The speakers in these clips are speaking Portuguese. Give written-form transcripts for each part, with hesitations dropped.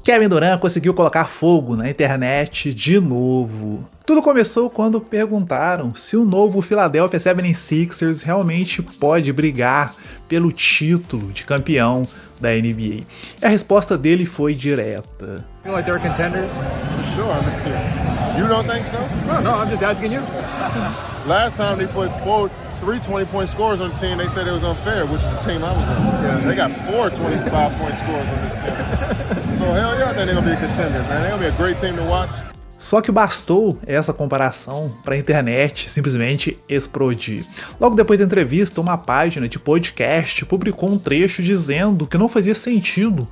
Kevin Durant conseguiu colocar fogo na internet de novo. Tudo começou quando perguntaram se o novo Philadelphia 76ers realmente pode brigar pelo título de campeão da NBA. E a resposta dele foi direta. Feel like they're contenders? For sure. I mean, you don't think so? No, I'm just asking you. Last time they put three 20-point scores on the team, they said it was unfair, which is the team I was on. Yeah. They got 4 25-point scores on this team. So hell yeah, I think they're gonna be a contender, man. They're gonna be a great team to watch. Só que bastou essa comparação para a internet simplesmente explodir. Logo depois da entrevista, uma página de podcast publicou um trecho dizendo que não fazia sentido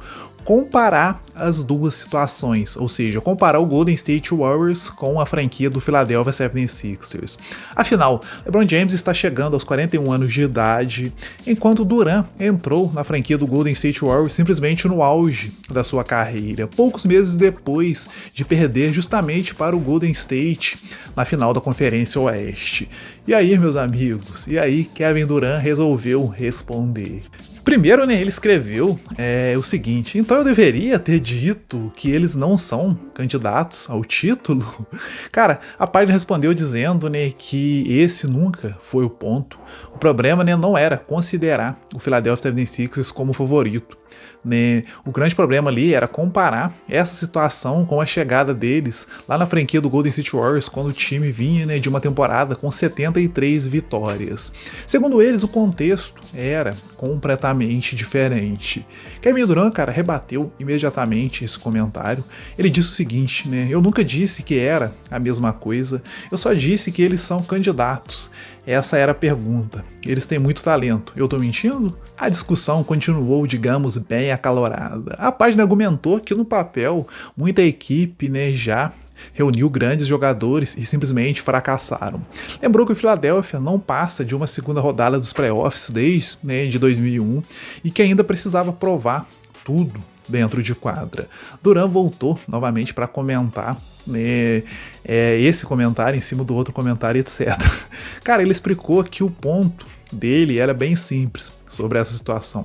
comparar as duas situações, ou seja, comparar o Golden State Warriors com a franquia do Philadelphia 76ers. Afinal, LeBron James está chegando aos 41 anos de idade, enquanto Durant entrou na franquia do Golden State Warriors simplesmente no auge da sua carreira, poucos meses depois de perder justamente para o Golden State na final da Conferência Oeste. E aí, meus amigos, Kevin Durant resolveu responder. Primeiro, né, ele escreveu o seguinte: então eu deveria ter dito que eles não são candidatos ao título? Cara, a página respondeu dizendo, né, que esse nunca foi o ponto. O problema, né, não era considerar o Philadelphia 76ers como favorito. Né? O grande problema ali era comparar essa situação com a chegada deles lá na franquia do Golden State Warriors, quando o time vinha, né, de uma temporada com 73 vitórias. Segundo eles, o contexto era completamente diferente. Kevin Durant, cara, rebateu imediatamente esse comentário. Ele disse o seguinte, né: eu nunca disse que era a mesma coisa, eu só disse que eles são candidatos. Essa era a pergunta. Eles têm muito talento. Eu tô mentindo? A discussão continuou, digamos, bem acalorada. A página argumentou que no papel muita equipe, né, já reuniu grandes jogadores e simplesmente fracassaram. Lembrou que o Philadelphia não passa de uma segunda rodada dos playoffs desde, né, de 2001 e que ainda precisava provar tudo dentro de quadra. Durant voltou novamente para comentar, né, esse comentário em cima do outro comentário, etc. Cara, ele explicou que o ponto dele era bem simples sobre essa situação.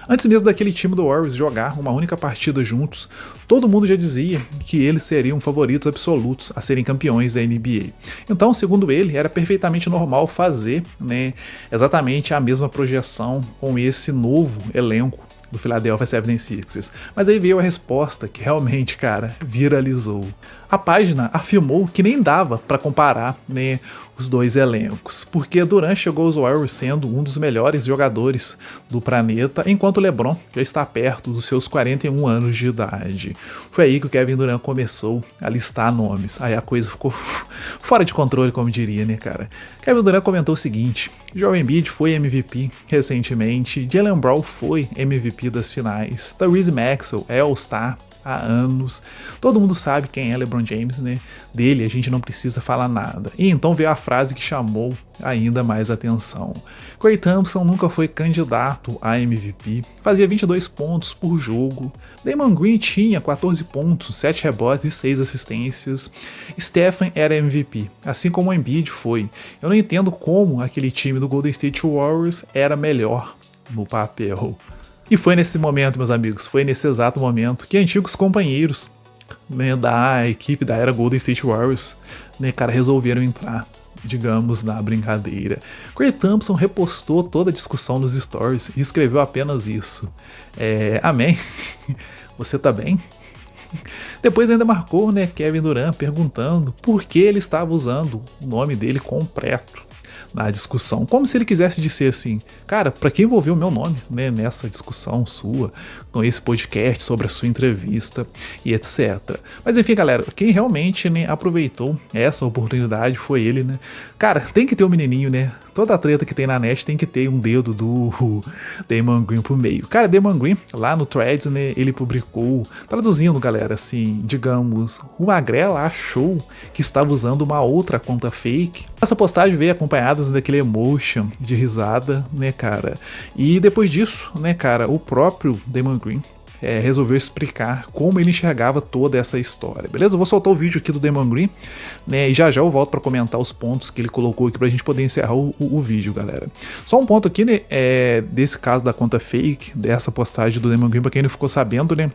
Antes mesmo daquele time do Warriors jogar uma única partida juntos, todo mundo já dizia que eles seriam favoritos absolutos a serem campeões da NBA. Então, segundo ele, era perfeitamente normal fazer, né, exatamente a mesma projeção com esse novo elenco do Philadelphia 76ers. Mas aí veio a resposta que realmente, cara, viralizou. A página afirmou que nem dava para comparar, né, os dois elencos, porque Durant chegou aos Warriors sendo um dos melhores jogadores do planeta, enquanto LeBron já está perto dos seus 41 anos de idade. Foi aí que o Kevin Durant começou a listar nomes. Aí a coisa ficou fora de controle, como diria, né, cara? Kevin Durant comentou o seguinte: Joel Embiid foi MVP recentemente, Jaylen Brown foi MVP das finais, Tyrese Maxey é All-Star há anos, todo mundo sabe quem é LeBron James, né? Dele a gente não precisa falar nada. E então veio a frase que chamou ainda mais atenção: Klay Thompson nunca foi candidato a MVP, fazia 22 pontos por jogo, Draymond Green tinha 14 pontos, 7 rebotes e 6 assistências, Stephen era MVP, assim como o Embiid foi. Eu não entendo como aquele time do Golden State Warriors era melhor no papel. E foi nesse momento, meus amigos, foi nesse exato momento que antigos companheiros, né, da equipe da era Golden State Warriors, né, cara, resolveram entrar, digamos, na brincadeira. Klay Thompson repostou toda a discussão nos stories e escreveu apenas isso: amém? Você tá bem? Depois ainda marcou, né, Kevin Durant perguntando por que ele estava usando o nome dele completo na discussão, como se ele quisesse dizer assim: cara, pra que envolver o meu nome, né, nessa discussão sua, com esse podcast sobre a sua entrevista e etc. Mas enfim, galera, quem realmente, né, aproveitou essa oportunidade foi ele, né? Cara, tem que ter um menininho, né? Toda a treta que tem na net tem que ter um dedo do Draymond Green pro meio. Cara, Draymond Green, lá no Threads, né, ele publicou, traduzindo, galera, assim, digamos, o Magrela achou que estava usando uma outra conta fake. Essa postagem veio acompanhada daquele emotion de risada, né, cara? E depois disso, né, cara, o próprio Draymond Green resolveu explicar como ele enxergava toda essa história, beleza? Eu vou soltar o vídeo aqui do Draymond Green, né, e já eu volto para comentar os pontos que ele colocou aqui pra gente poder encerrar o vídeo, galera. Só um ponto aqui, né, desse caso da conta fake, dessa postagem do Draymond Green, pra quem não ficou sabendo, né,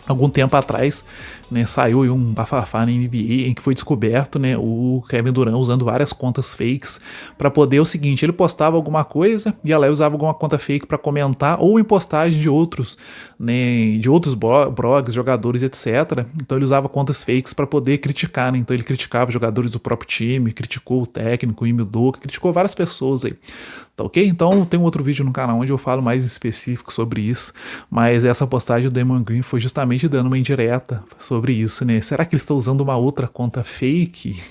algum tempo atrás, né, saiu aí um bafafá na NBA em que foi descoberto, né, o Kevin Durant usando várias contas fakes para poder o seguinte, ele postava alguma coisa e ela usava alguma conta fake para comentar ou em postagem de outros, né, de outros blogs, jogadores, etc. Então ele usava contas fakes para poder criticar, né? Então ele criticava jogadores do próprio time, criticou o técnico, o Ime Udoka, criticou várias pessoas aí. Tá ok? Então tem um outro vídeo no canal onde eu falo mais em específico sobre isso, mas essa postagem do Draymond Green foi justamente dando uma indireta sobre isso, né? Será que ele está usando uma outra conta fake?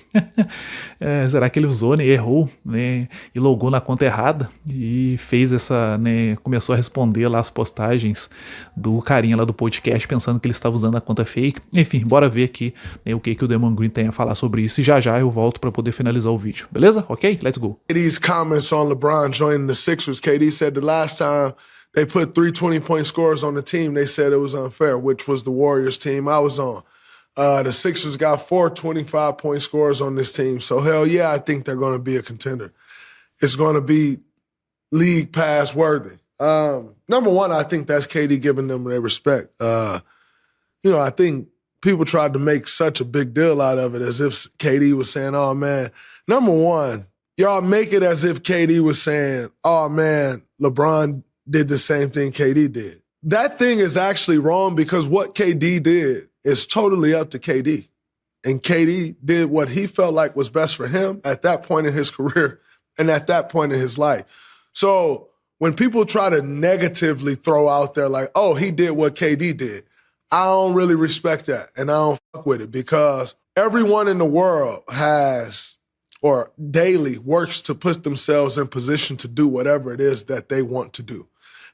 Será que ele usou, né? Errou, né? E logou na conta errada e fez essa, né? Começou a responder lá as postagens do carinha lá do podcast pensando que ele estava usando a conta fake. Enfim, bora ver aqui, né, o que o Draymond Green tem a falar sobre isso e já eu volto para poder finalizar o vídeo, beleza? Ok? Let's go. These comments on LeBron joining the Sixers, KD said the last time they put 3 20-point scores on the team, they said it was unfair, which was the Warriors team I was on. The Sixers got 4 25-point scores on this team. So, hell yeah, I think they're going to be a contender. It's going to be league pass worthy. Number one, I think that's KD giving them their respect. I think people tried to make such a big deal out of it as if KD was saying, oh, man, number one, y'all make it as if KD was saying, oh, man, LeBron did the same thing KD did. That thing is actually wrong because what KD did is totally up to KD. And KD did what he felt like was best for him at that point in his career and at that point in his life. So when people try to negatively throw out there like, oh, he did what KD did, I don't really respect that and I don't fuck with it because everyone in the world has or daily works to put themselves in position to do whatever it is that they want to do.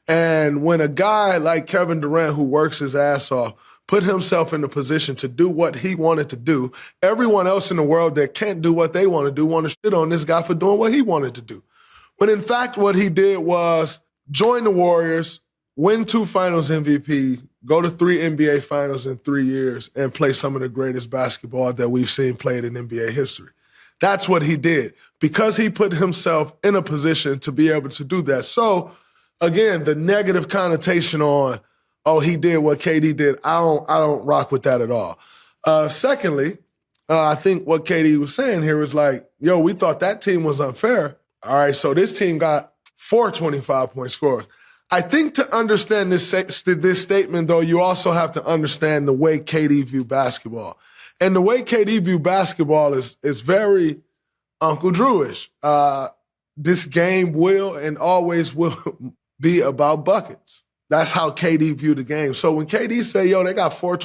And when a guy like Kevin Durant, who works his ass off, put himself in a position to do what he wanted to do, everyone else in the world that can't do what they want to do want to shit on this guy for doing what he wanted to do. When in fact, what he did was join the Warriors, win 2 finals MVP, go to 3 NBA finals in 3 years, and play some of the greatest basketball that we've seen played in NBA history. That's what he did because he put himself in a position to be able to do that. So, again, the negative connotation on, oh, he did what KD did, I don't rock with that at all. Secondly, I think what KD was saying here was like, yo, we thought that team was unfair. All right, so this team got 4 25-point scores. I think to understand this statement, though, you also have to understand the way KD viewed basketball. And the way KD viewed basketball is very Uncle Drewish. This game will and always will be about buckets. That's how KD viewed the game. So when KD say, yo, they got 4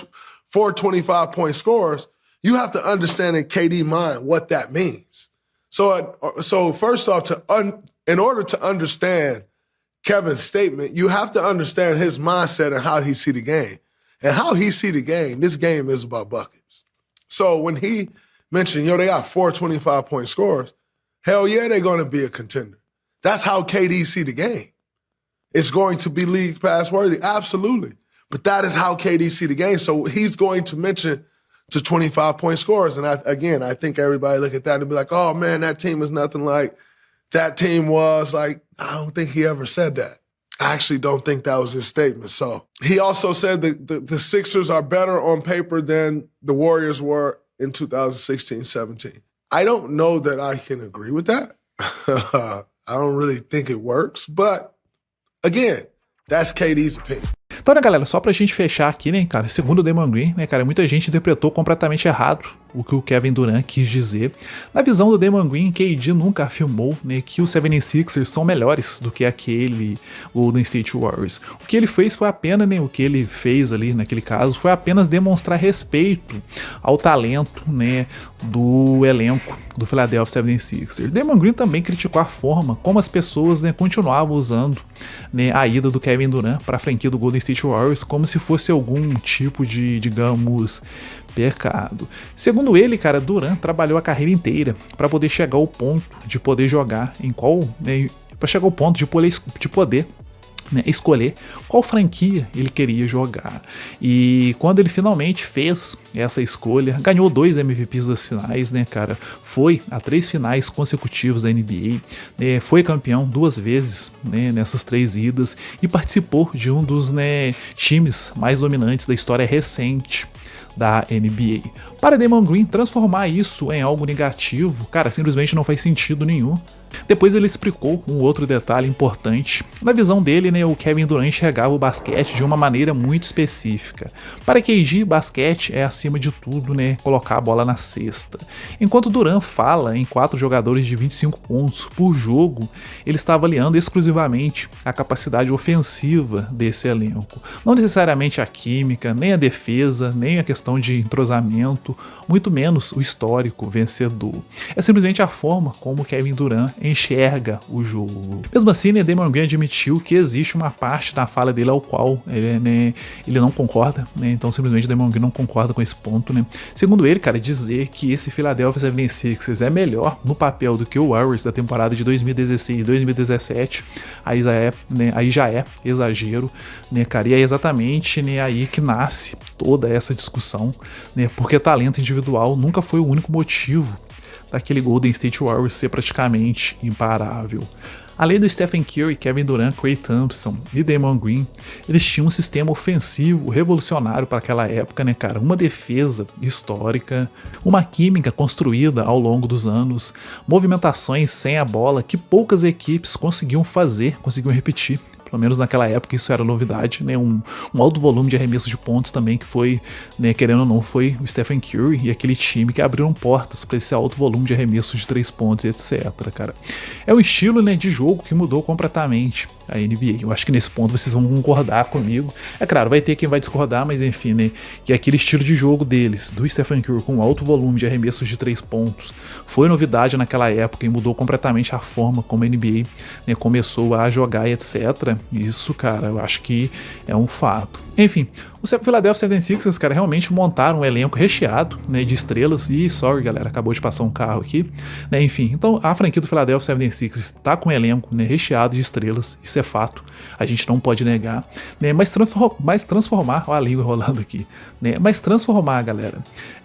25-point scores, you have to understand in KD mind what that means. So first off, in order to understand Kevin's statement, you have to understand his mindset and how he see the game. And how he see the game, this game is about buckets. So when he mentioned, yo, they got 4 25-point scores, hell yeah, they're going to be a contender. That's how KD see the game. It's going to be league pass worthy, absolutely. But that is how KD see the game. So he's going to mention to 25-point scores. And I think everybody look at that and be like, oh man, that team is nothing like that team was. Like, I don't think he ever said that. I actually don't think that was his statement. So he also said that the Sixers are better on paper than the Warriors were in 2016-17. I don't know that I can agree with that. I don't really think it works. But again, that's KD's opinion. Então, né, galera, só pra gente fechar aqui, né, cara, segundo o Draymond Green, né, cara, muita gente interpretou completamente errado o que o Kevin Durant quis dizer. Na visão do Draymond Green, KD nunca afirmou, né, que os 76ers são melhores do que aquele Golden State Warriors. O que ele fez foi apenas, né, o que ele fez ali naquele caso, foi apenas demonstrar respeito ao talento, né, do elenco do Philadelphia 76ers. Draymond Green também criticou a forma como as pessoas, né, continuavam usando, né, a ida do Kevin Durant para a franquia do Golden State Warriors como se fosse algum tipo de, digamos, pecado. Segundo ele, cara, Durant trabalhou a carreira inteira para poder chegar ao ponto de poder jogar em qual, né, para chegar ao ponto de poder né, escolher qual franquia ele queria jogar. E quando ele finalmente fez essa escolha, ganhou 2 MVPs das finais, né, cara? Foi a 3 finais consecutivas da NBA, né, foi campeão 2 vezes, né, nessas 3 idas e participou de um dos, né, times mais dominantes da história recente da NBA. Para Draymond Green, transformar isso em algo negativo, cara, simplesmente não faz sentido nenhum. Depois ele explicou um outro detalhe importante. Na visão dele, né, o Kevin Durant enxergava o basquete de uma maneira muito específica. Para KD, basquete é acima de tudo, né, colocar a bola na cesta. Enquanto Durant fala em 4 jogadores de 25 pontos por jogo, ele está avaliando exclusivamente a capacidade ofensiva desse elenco. Não necessariamente a química, nem a defesa, nem a questão de entrosamento, muito menos o histórico vencedor. É simplesmente a forma como Kevin Durant enxerga o jogo. Mesmo assim, né, Draymond Green admitiu que existe uma parte da fala dele ao qual ele não concorda, né, então simplesmente Draymond Green não concorda com esse ponto, né. Segundo ele, cara, dizer que esse Philadelphia 76ers é melhor no papel do que o Warriors da temporada de 2016 2017, aí já é exagero, né, cara, e é exatamente, né, aí que nasce toda essa discussão, né, porque talento individual nunca foi o único motivo daquele Golden State Warriors ser praticamente imparável. Além do Stephen Curry, Kevin Durant, Klay Thompson e Draymond Green, eles tinham um sistema ofensivo revolucionário para aquela época, né, cara? Uma defesa histórica, uma química construída ao longo dos anos, movimentações sem a bola que poucas equipes conseguiam repetir. Pelo menos naquela época isso era novidade, né? Um alto volume de arremessos de pontos também, que foi, né, querendo ou não, foi o Stephen Curry e aquele time que abriram portas para esse alto volume de arremessos de 3 pontos, etc, cara. É um estilo, né, de jogo que mudou completamente a NBA. Eu acho que nesse ponto vocês vão concordar comigo. É claro, vai ter quem vai discordar, mas enfim, né, que aquele estilo de jogo deles, do Stephen Curry com alto volume de arremessos de 3 pontos, foi novidade naquela época e mudou completamente a forma como a NBA, né, começou a jogar, etc. Isso, cara, eu acho que é um fato. Enfim, o Philadelphia 76ers, cara, realmente montaram um elenco recheado, né, de estrelas. E, sorry, galera, acabou de passar um carro aqui, né, enfim. Então, a franquia do Philadelphia 76ers tá com um elenco, né, recheado de estrelas, isso é fato, a gente não pode negar, né, mas transformar, olha a língua rolando aqui, né, mas transformar, galera,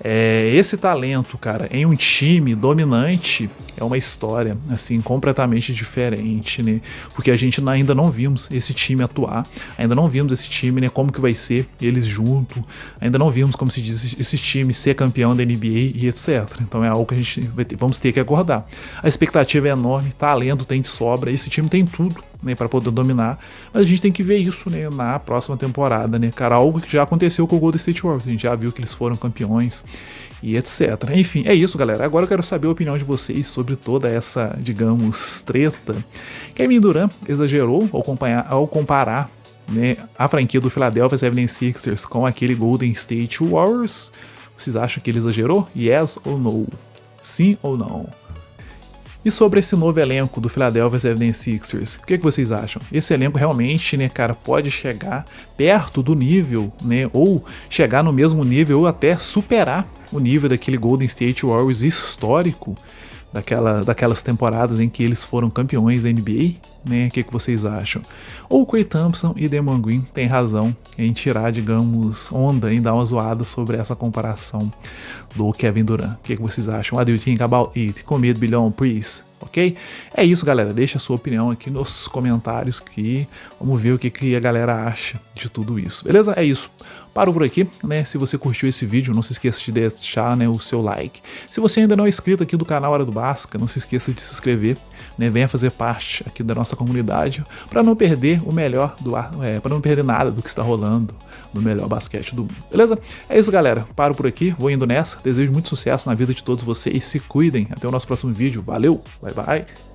esse talento, cara, em um time dominante é uma história, assim, completamente diferente, né, porque a gente ainda não vimos esse time atuar, ainda não vimos esse time, né, como que vai ser eles juntos, ainda não vimos, como se diz, esse time ser campeão da NBA e etc. Então é algo que a gente vamos ter que acordar. A expectativa é enorme, talento tem de sobra, esse time tem tudo, né, para poder dominar, mas a gente tem que ver isso, né, na próxima temporada, né, cara, algo que já aconteceu com o Golden State Warriors, a gente já viu que eles foram campeões e etc. Enfim, é isso, galera. Agora eu quero saber a opinião de vocês sobre toda essa, digamos, treta. Kevin Durant exagerou ao comparar, né, a franquia do Philadelphia 76ers com aquele Golden State Warriors. Vocês acham que ele exagerou? Yes ou no? Sim ou não? E sobre esse novo elenco do Philadelphia 76ers, o que vocês acham? Esse elenco realmente, né, cara, pode chegar perto do nível, né, ou chegar no mesmo nível, ou até superar o nível daquele Golden State Warriors histórico, daquelas temporadas em que eles foram campeões da NBA, né? O que vocês acham? Ou o Klay Thompson e Draymond Green têm razão em tirar, digamos, onda, em dar uma zoada sobre essa comparação do Kevin Durant. O que vocês acham? What do you think about it? Comment below, please. Ok? É isso, galera. Deixa a sua opinião aqui nos comentários que vamos ver o que a galera acha de tudo isso. Beleza? É isso. Paro por aqui, né? Se você curtiu esse vídeo, não se esqueça de deixar, né, o seu like. Se você ainda não é inscrito aqui do canal Hora do Basca, não se esqueça de se inscrever, né? Venha fazer parte aqui da nossa comunidade para não perder o melhor para não perder nada do que está rolando no melhor basquete do mundo. Beleza? É isso, galera. Paro por aqui, vou indo nessa. Desejo muito sucesso na vida de todos vocês. Se cuidem. Até o nosso próximo vídeo. Valeu. Bye bye.